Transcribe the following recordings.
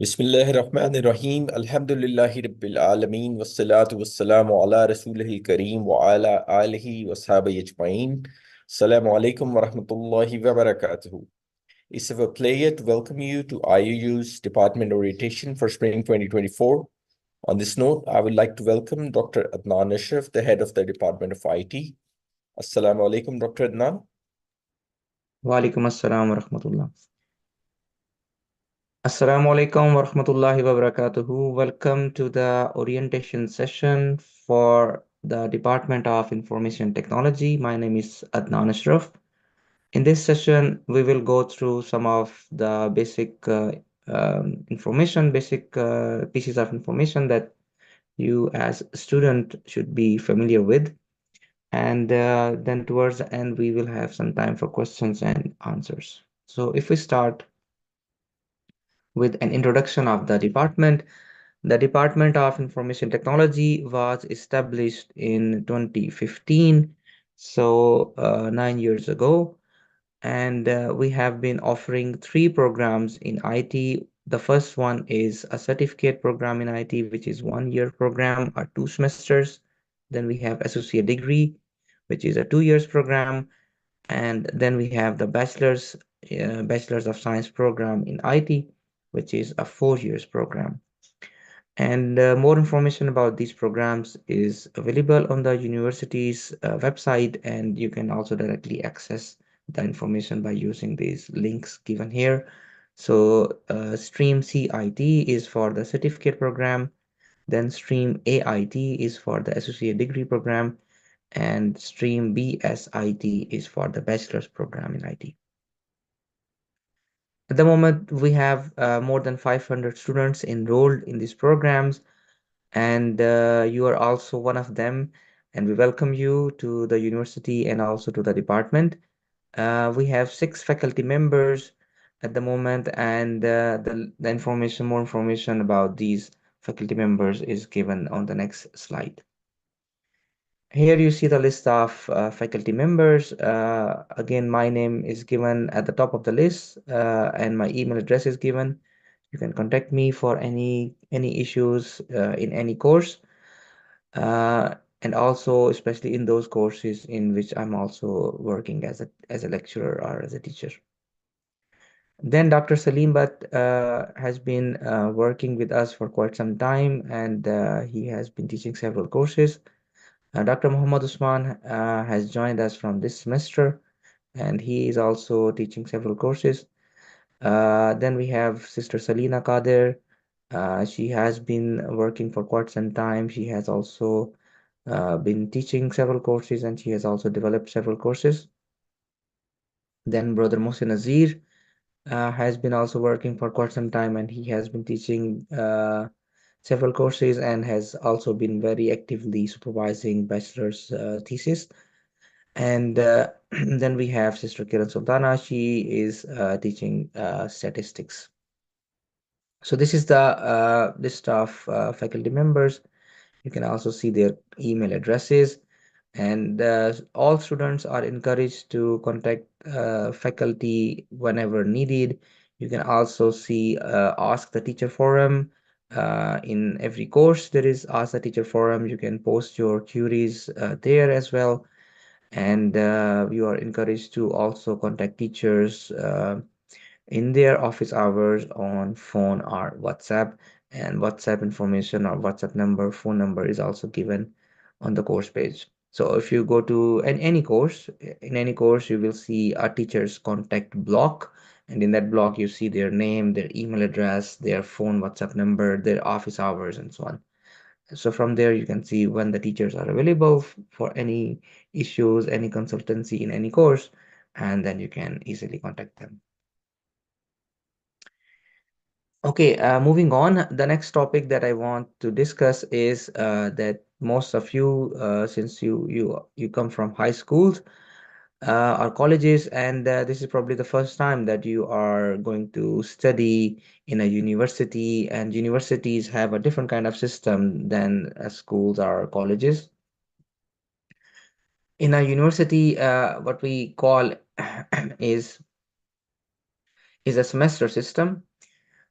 बिस्मिल्लाहिर्रहमानिर्रहीम अल्हम्दुलिल्लाहि रब्बिल आलमीन वस्सलातु वस्सलामु अला रसूलिहिल करीम व अला आलिहि वसहबिहि अजमईन। Assalamu alaikum wa rahmatullahi wa barakatuh. It's a pleasure to welcome you to IUU's Department Orientation for Spring 2024. On this note, I would like to welcome Dr. Adnan Ashraf, the head of the Department of IT. Assalamu alaikum, Dr. Adnan. Walaikum assalam wa rahmatullah. Assalamu alaikum wa rahmatullahi wa barakatuhu. Welcome to the orientation session for the Department of Information Technology. My name is Adnan Ashraf. In this session, we will go through some of the basic basic pieces of information that you as a student should be familiar with. And then towards the end, we will have some time for questions and answers. So if we start with an introduction of the department. The Department of Information Technology was established in 2015, so 9 years ago, and we have been offering three programs in IT. The first one is a certificate program in IT, which is 1 year program or 2 semesters. Then we have associate degree, which is a 2 years program, and then we have the bachelor's of science program in IT, which is a 4 years program. And more information about these programs is available on the university's website, and you can also directly access the information by using these links given here. So Stream CIT is for the certificate program, then Stream AIT is for the associate degree program, and Stream BSIT is for the bachelor's program in IT. At the moment, we have more than 500 students enrolled in these programs, and you are also one of them, and we welcome you to the university and also to the department. We have 6 faculty members at the moment, and more information about these faculty members is given on the next slide. Here you see the list of faculty members. Again, my name is given at the top of the list, and my email address is given. You can contact me for any issues in any course, and also especially in those courses in which I'm also working as a lecturer or as a teacher. Then Dr. Salim Bhatt has been working with us for quite some time, and he has been teaching several courses. Dr. Muhammad Usman has joined us from this semester, and he is also teaching several courses. Then we have Sister Salina Kader. She has been working for quite some time. She has also been teaching several courses, and she has also developed several courses. Then Brother Mohsin Nazir has been also working for quite some time, and he has been teaching several courses and has also been very actively supervising bachelor's thesis. And then we have Sister Kiran Sultana. She is teaching statistics. So this is the list of faculty members. You can also see their email addresses, and all students are encouraged to contact faculty whenever needed. You can also see Ask the Teacher forum. In every course, there is Ask the Teacher forum. You can post your queries there as well, and you are encouraged to also contact teachers in their office hours on phone or WhatsApp. And WhatsApp information or WhatsApp number, phone number is also given on the course page. So if you go to any course, in any course, you will see a teacher's contact block. And in that block, you see their name, their email address, their phone, WhatsApp number, their office hours, and so on. So from there, you can see when the teachers are available for any issues, any consultancy in any course, and then you can easily contact them. Okay, moving on. The next topic that I want to discuss is that most of you, since you come from high schools or colleges, and this is probably the first time that you are going to study in a university, and universities have a different kind of system than schools or colleges. In a university, what we call is a semester system.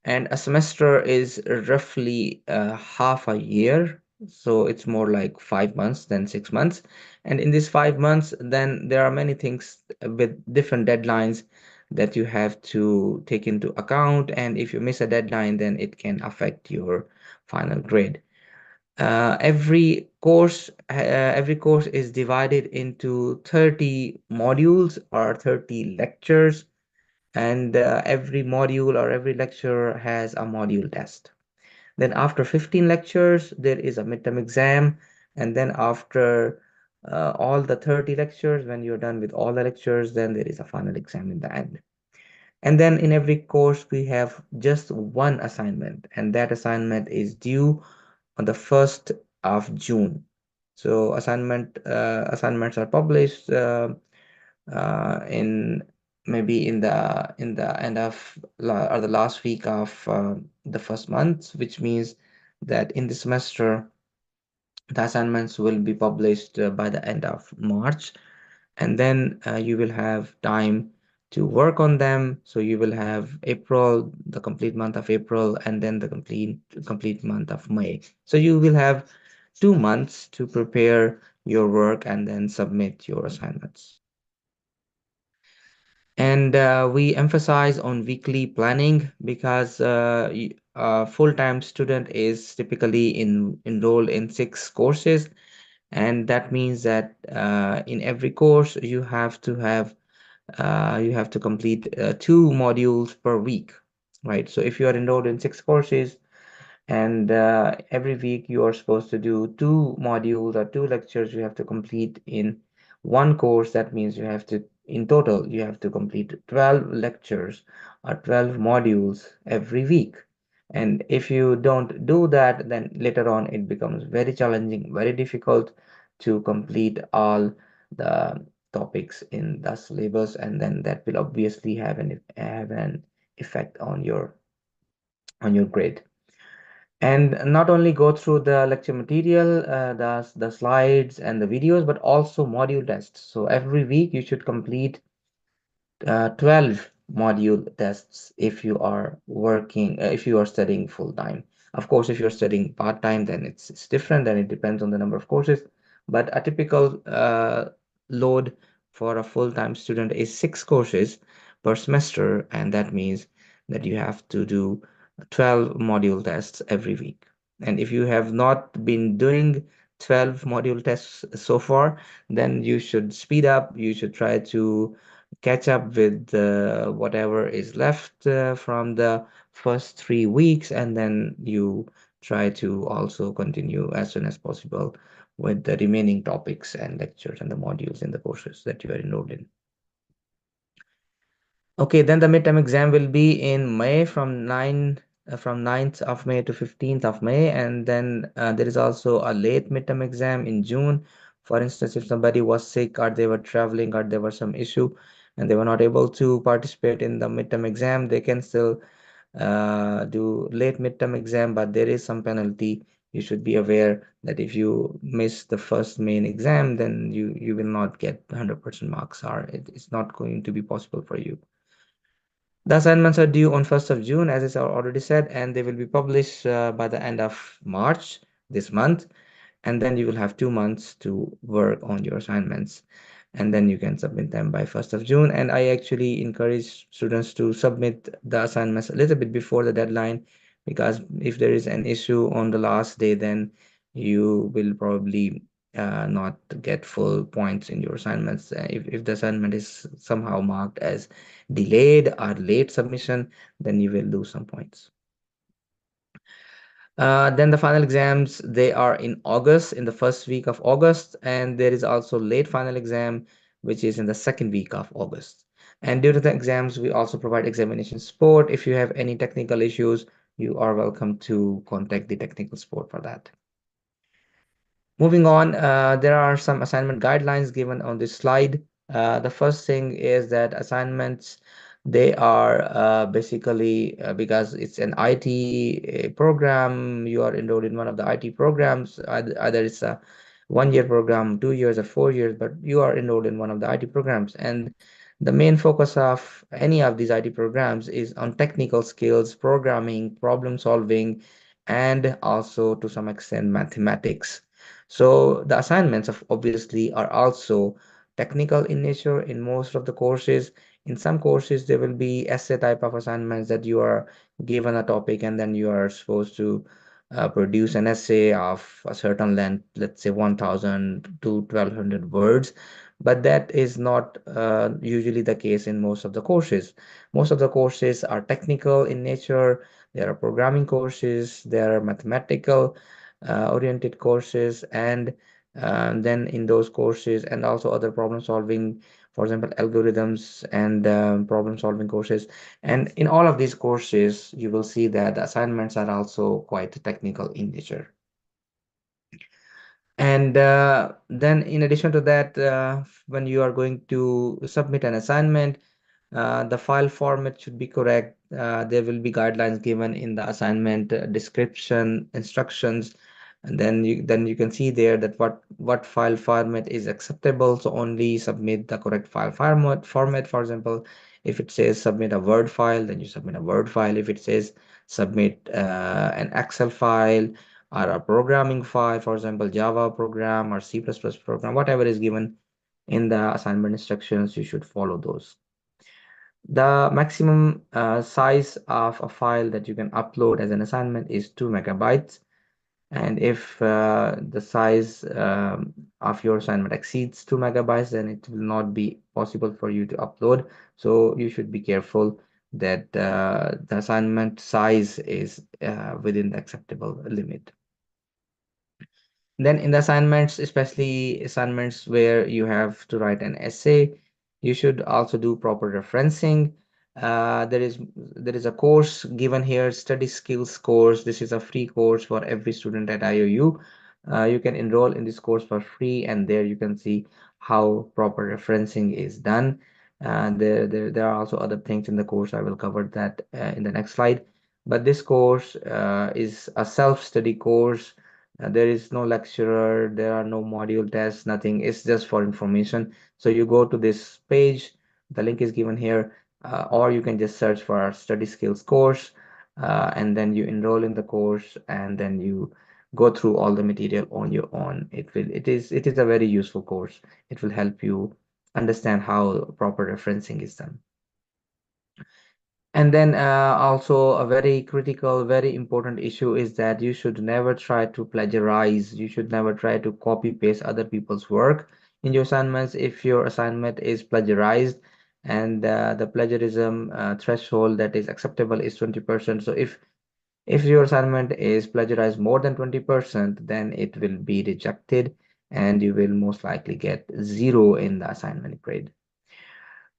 And a semester is roughly half a year, so it's more like 5 months than 6 months. And in these 5 months, then there are many things with different deadlines that you have to take into account. And if you miss a deadline, then it can affect your final grade. Every course is divided into 30 modules or 30 lectures, and every module or every lecture has a module test. Then after 15 lectures, there is a midterm exam, and then after all the 30 lectures, when you're done with all the lectures, then there is a final exam in the end. And then in every course, we have just one assignment, and that assignment is due on the 1st of June. So assignments are published in maybe in the end of or the last week of the first month, which means that in the semester the assignments will be published by the end of March, and then you will have time to work on them. So you will have April, the complete month of April, and then the complete month of May. So you will have 2 months to prepare your work and then submit your assignments. And we emphasize on weekly planning because a full-time student is typically enrolled in 6 courses, and that means that in every course you have to complete 2 modules per week, right? So if you are enrolled in 6 courses, and every week you are supposed to do 2 modules or 2 lectures you have to complete in one course. That means you have to, in total, you have to complete 12 lectures or 12 modules every week. And if you don't do that, then later on it becomes very challenging, very difficult to complete all the topics in the syllabus, and then that will obviously have an effect on your grade. And not only go through the lecture material, the slides and the videos, but also module tests. So every week you should complete 12 module tests if you are if you are studying full time. Of course, if you're studying part time, then it's different, then it depends on the number of courses. But a typical load for a full time student is 6 courses per semester, and that means that you have to do 12 module tests every week. And if you have not been doing 12 module tests so far, then you should speed up. You should try to catch up with whatever is left from the first 3 weeks, and then you try to also continue as soon as possible with the remaining topics and lectures and the modules in the courses that you are enrolled in. Okay, then the midterm exam will be in May from 9th of May to 15th of May, and then there is also a late midterm exam in June. For instance, if somebody was sick or they were traveling or there was some issue and they were not able to participate in the midterm exam, they can still do late midterm exam, but there is some penalty. You should be aware that if you miss the first main exam, then you will not get 100% marks, or it's not going to be possible for you. The assignments are due on 1st of June, as I already said, and they will be published by the end of March this month. And then you will have 2 months to work on your assignments, and then you can submit them by 1st of June. And I actually encourage students to submit the assignments a little bit before the deadline, because if there is an issue on the last day, then you will probably not get full points in your assignments. If the assignment is somehow marked as delayed or late submission, then you will lose some points. Then the final exams, they are in August, in the first week of August, and there is also late final exam, which is in the second week of August. And during the exams, we also provide examination support. If you have any technical issues, you are welcome to contact the technical support for that. Moving on, there are some assignment guidelines given on this slide. The first thing is that assignments, they are basically because it's an IT program, you are enrolled in one of the IT programs, either it's a 1 year program, 2 years, or 4 years, but you are enrolled in one of the IT programs. And The main focus of any of these IT programs is on technical skills, programming, problem solving, and also to some extent mathematics. So the assignments of obviously are also technical in nature in most of the courses. In some courses, there will be essay type of assignments that you are given a topic and then you are supposed to produce an essay of a certain length, let's say 1000 to 1200 words. But that is not usually the case in most of the courses. Most of the courses are technical in nature. There are programming courses, there are mathematical oriented courses, and then in those courses, and also other problem solving, for example, algorithms and problem solving courses. And in all of these courses, you will see that the assignments are also quite technical in nature. And then in addition to that, when you are going to submit an assignment, the file format should be correct. There will be guidelines given in the assignment description, instructions, and then you can see there that what file format is acceptable. So only submit the correct file format. For example, if it says submit a Word file, then you submit a Word file. If it says submit an Excel file or a programming file, for example, Java program or C++ program, whatever is given in the assignment instructions, you should follow those. The maximum size of a file that you can upload as an assignment is 2 megabytes. And if the size of your assignment exceeds 2 megabytes, then it will not be possible for you to upload. So you should be careful that the assignment size is within the acceptable limit. Then in the assignments, especially assignments where you have to write an essay, you should also do proper referencing. There is a course given here, study skills course. This is a free course for every student at IOU. You can enroll in this course for free, and there you can see how proper referencing is done. There are also other things in the course. I will cover that in the next slide. But this course is a self-study course. There is no lecturer, there are no module tests, nothing. It's just for information. So you go to this page, the link is given here, or you can just search for our study skills course, and then you enroll in the course, and then you go through all the material on your own. It is a very useful course. It will help you understand how proper referencing is done. And then also a very critical, very important issue is that you should never try to plagiarize. You should never try to copy paste other people's work in your assignments. If your assignment is plagiarized and the plagiarism threshold that is acceptable is 20%. So if your assignment is plagiarized more than 20%, then it will be rejected and you will most likely get 0 in the assignment grade.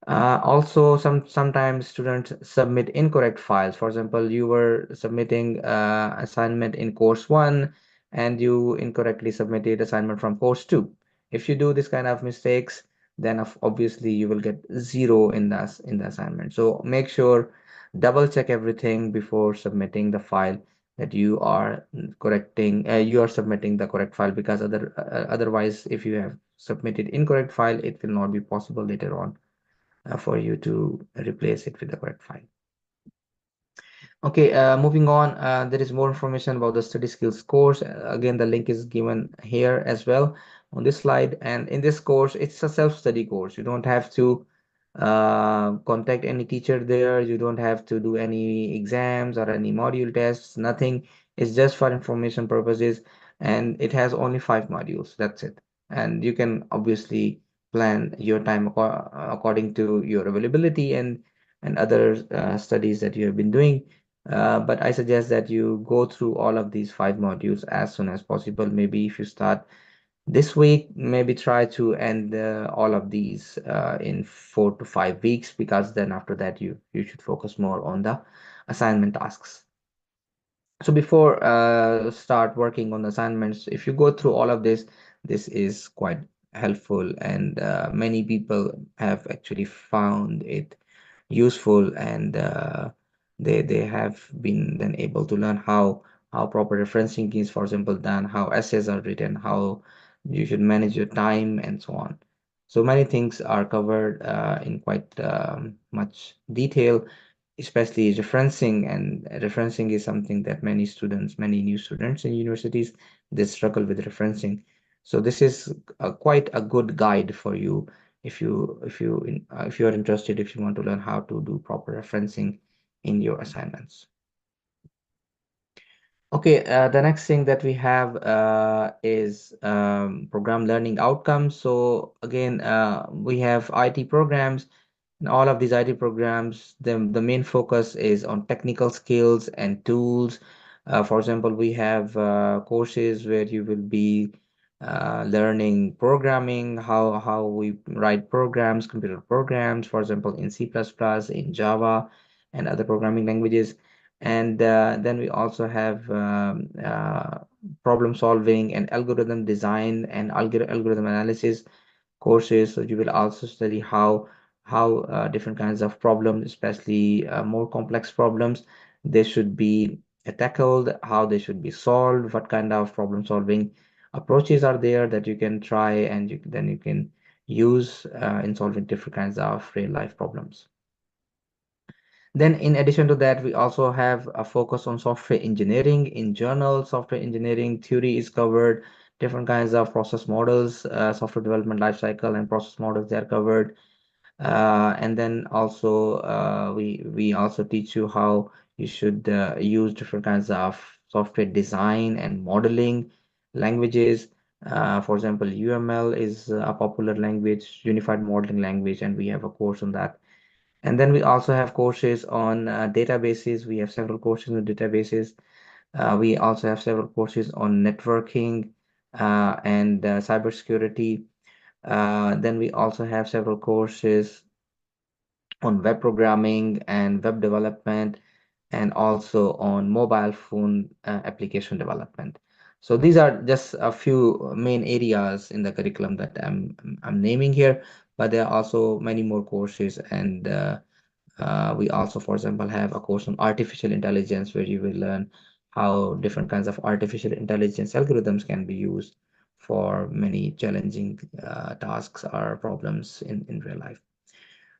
Also, sometimes students submit incorrect files. For example, you were submitting assignment in course 1 and you incorrectly submitted assignment from course 2. If you do this kind of mistakes, then obviously you will get 0 in the assignment. So make sure double check everything before submitting the file that you are correcting. You are submitting the correct file, because otherwise, if you have submitted incorrect file, it will not be possible later on for you to replace it with the correct file. Okay, moving on, there is more information about the study skills course. Again, the link is given here as well on this slide. And in this course, it's a self-study course. You don't have to contact any teacher there. You don't have to do any exams or any module tests, nothing. It's just for information purposes. And it has only 5 modules. That's it. And you can obviously plan your time according to your availability and other studies that you have been doing. But I suggest that you go through all of these 5 modules as soon as possible. Maybe if you start this week, maybe try to end all of these in 4 to 5 weeks, because then after that you should focus more on the assignment tasks. So before start working on assignments, if you go through all of this, this is quite helpful, and many people have actually found it useful, and they have been then able to learn how proper referencing is, for example, done, how essays are written, how you should manage your time, and so on. So many things are covered in quite much detail, especially referencing. And referencing is something that many students, many new students in universities, they struggle with referencing. So this is quite a good guide for you if you are interested, if you want to learn how to do proper referencing in your assignments. Okay, the next thing that we have is program learning outcomes. So again, we have IT programs. In all of these IT programs, the main focus is on technical skills and tools. For example, we have courses where you will be learning programming, how we write programs, computer programs, for example, in C++, in Java, and other programming languages. And then we also have problem solving and algorithm design and algorithm analysis courses. So you will also study how different kinds of problems, especially more complex problems, they should be tackled, how they should be solved, what kind of problem solving approaches are there that you can try, and then you can use in solving different kinds of real life problems. Then in addition to that, we also have a focus on software engineering. In journal, software engineering theory is covered, different kinds of process models, software development lifecycle and process models, they are covered. And then also we also teach you how you should use different kinds of software design and modeling languages. For example, UML is a popular language, unified modeling language, and we have a course on that. And then we also have courses on databases. We have several courses on databases. We also have several courses on networking and cybersecurity. Then we also have several courses on web programming and web development, and also on mobile phone application development. So these are just a few main areas in the curriculum that I'm naming here, but there are also many more courses. And we also, for example, have a course on artificial intelligence where you will learn how different kinds of artificial intelligence algorithms can be used for many challenging tasks or problems in real life.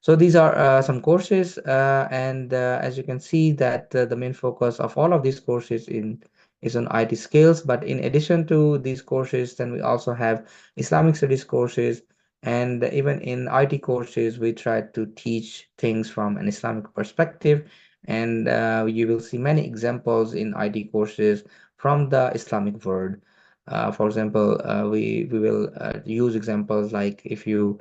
So these are some courses, and as you can see that the main focus of all of these courses in is on IT skills. But in addition to these courses, then we also have Islamic studies courses, and even in IT courses, we try to teach things from an Islamic perspective, and you will see many examples in IT courses from the Islamic world. For example, we will use examples like if you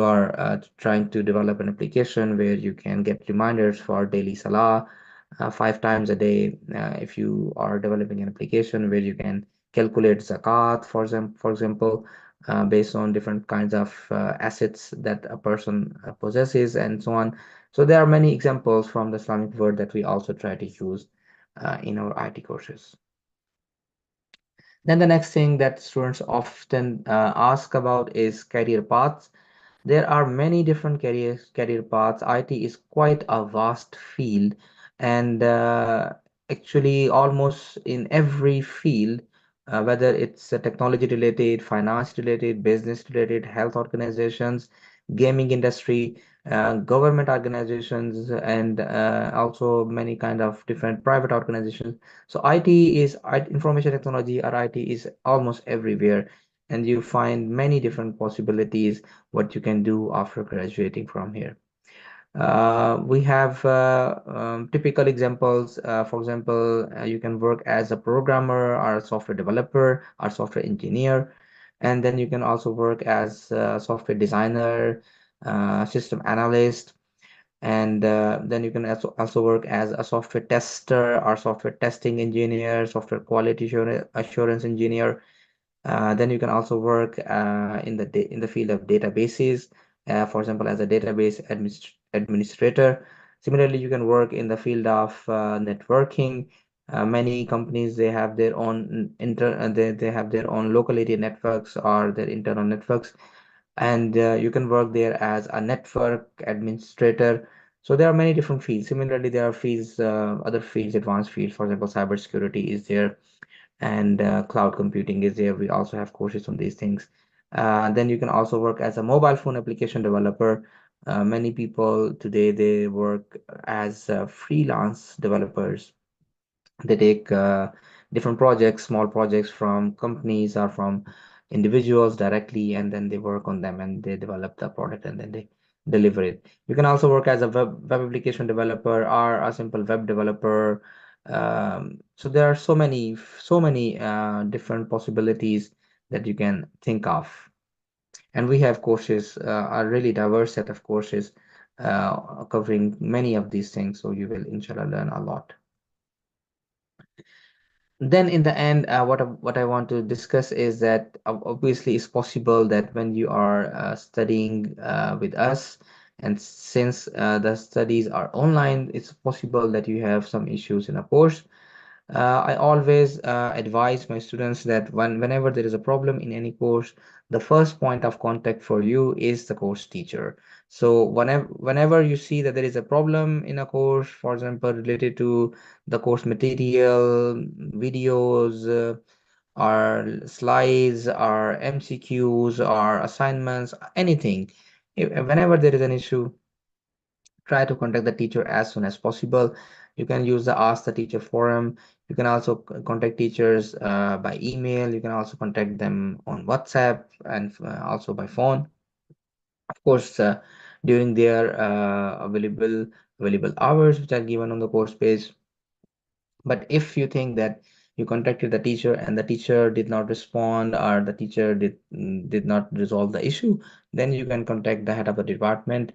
are trying to develop an application where you can get reminders for daily salah 5 times a day. If you are developing an application where you can calculate zakat, for example, based on different kinds of assets that a person possesses, and so on. So there are many examples from the Islamic world that we also try to use in our IT courses. Then the next thing that students often ask about is career paths. There are many different career paths. IT is quite a vast field, and actually almost in every field, whether it's technology related, finance related, business related, health organizations, gaming industry, government organizations, and also many kind of different private organizations. So information technology, or IT, is almost everywhere, and you find many different possibilities what you can do after graduating from here. We have typical examples. For example, you can work as a programmer or a software developer or software engineer, and then you can also work as a software designer, system analyst, and then you can also work as a software tester or software testing engineer, software quality assurance engineer. Then you can also work in the field of databases, for example, as a database administrator. Similarly, you can work in the field of networking. Many companies, they have their own they have their own local area networks or their internal networks, and you can work there as a network administrator. So there are many different fields. Similarly, there are fields, other fields, advanced fields. For example, cybersecurity is there, and cloud computing is there. We also have courses on these things. Then you can also work as a mobile phone application developer. Many people today, they work as freelance developers. They take different projects, small projects from companies or from individuals directly, and then they work on them and they develop the product and then they deliver it. You can also work as a web application developer or a simple web developer. So there are so many different possibilities that you can think of. And we have courses, a really diverse set of courses covering many of these things. So you will inshallah learn a lot. Then in the end, what I want to discuss is that obviously it's possible that when you are studying with us, and since the studies are online, it's possible that you have some issues in a course. I always advise my students that whenever there is a problem in any course, the first point of contact for you is the course teacher. So whenever you see that there is a problem in a course, for example, related to the course material, videos, or slides, or MCQs, or assignments, anything, whenever there is an issue, try to contact the teacher as soon as possible. You can use the Ask the Teacher forum. You can also contact teachers by email. You can also contact them on WhatsApp and also by phone. Of course, during their available hours, which are given on the course page. But if you think that you contacted the teacher and the teacher did not respond, or the teacher did not resolve the issue, then you can contact the head of the department.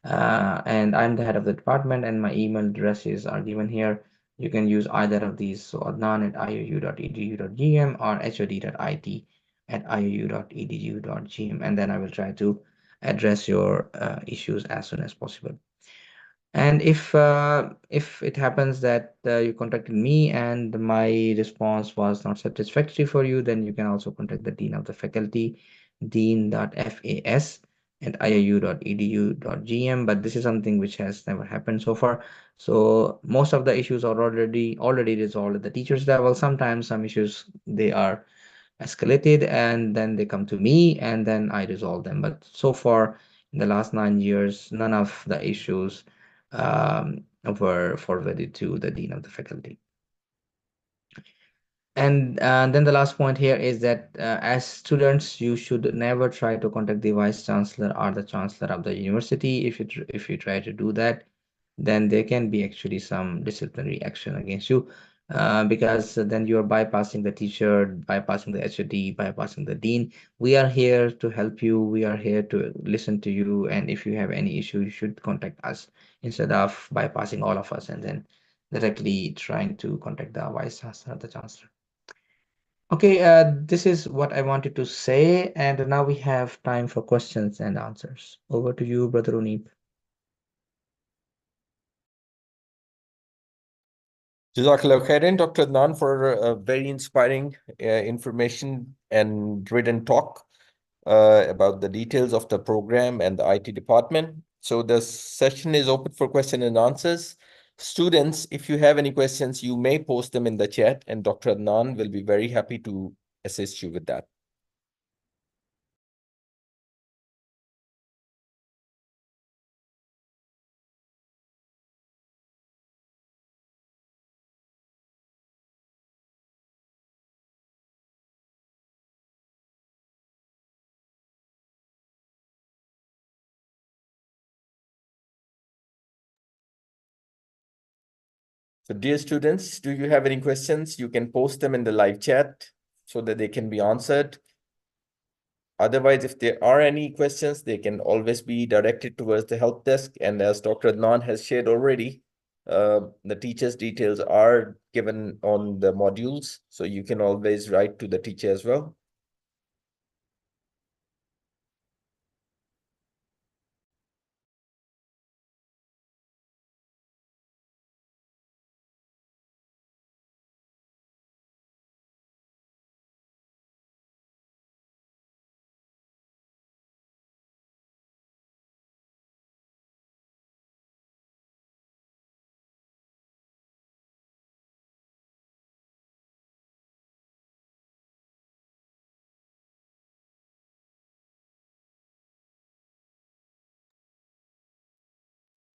And I'm the head of the department, and my email addresses are given here. You can use either of these, so adnan@iou.edu.gm or hod.it@iou.edu.gm, and then I will try to address your issues as soon as possible. And if it happens that you contacted me and my response was not satisfactory for you, then you can also contact the dean of the faculty, dean.fas@iou.edu.gm. But this is something which has never happened so far. So most of the issues are already resolved at the teachers level. Sometimes some issues, they are escalated and then they come to me and then I resolve them. But so far, in the last 9 years, none of the issues were forwarded to the dean of the faculty. And then the last point here is that as students, you should never try to contact the vice chancellor or the chancellor of the university. If you try to do that, then there can be actually some disciplinary action against you, because then you are bypassing the teacher, bypassing the HOD, bypassing the dean. We are here to help you. We are here to listen to you. And if you have any issue, you should contact us instead of bypassing all of us and then directly trying to contact the vice chancellor or the chancellor. Okay, this is what I wanted to say. And now we have time for questions and answers. Over to you, Brother Uneep. Jazakallah khairan, Dr. Adnan, for very inspiring information and written talk about the details of the program and the IT department. So the session is open for question and answers. Students, if you have any questions, you may post them in the chat, and Dr. Adnan will be very happy to assist you with that. So dear students, do you have any questions? You can post them in the live chat so that they can be answered. Otherwise, if there are any questions, they can always be directed towards the help desk. And as Dr. Adnan has shared already, the teacher's details are given on the modules. So you can always write to the teacher as well.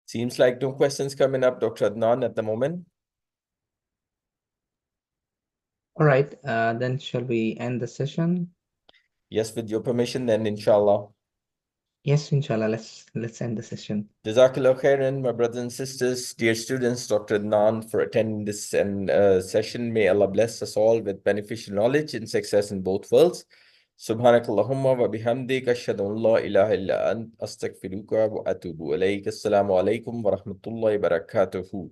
Seems like no questions coming up, Dr. Adnan, at the moment. All right, then shall we end the session? Yes, with your permission, then inshallah. Yes, inshallah, let's end the session. Jazakallah khairan, my brothers and sisters, dear students, Dr. Adnan, for attending this session. May Allah bless us all with beneficial knowledge and success in both worlds. Subhanakallahumma wa bihamdik ashhadu an la ilaha illa ant astaghfiruka wa atubu ilayk. Assalamu alaikum wa rahmatullahi wa barakatuhu.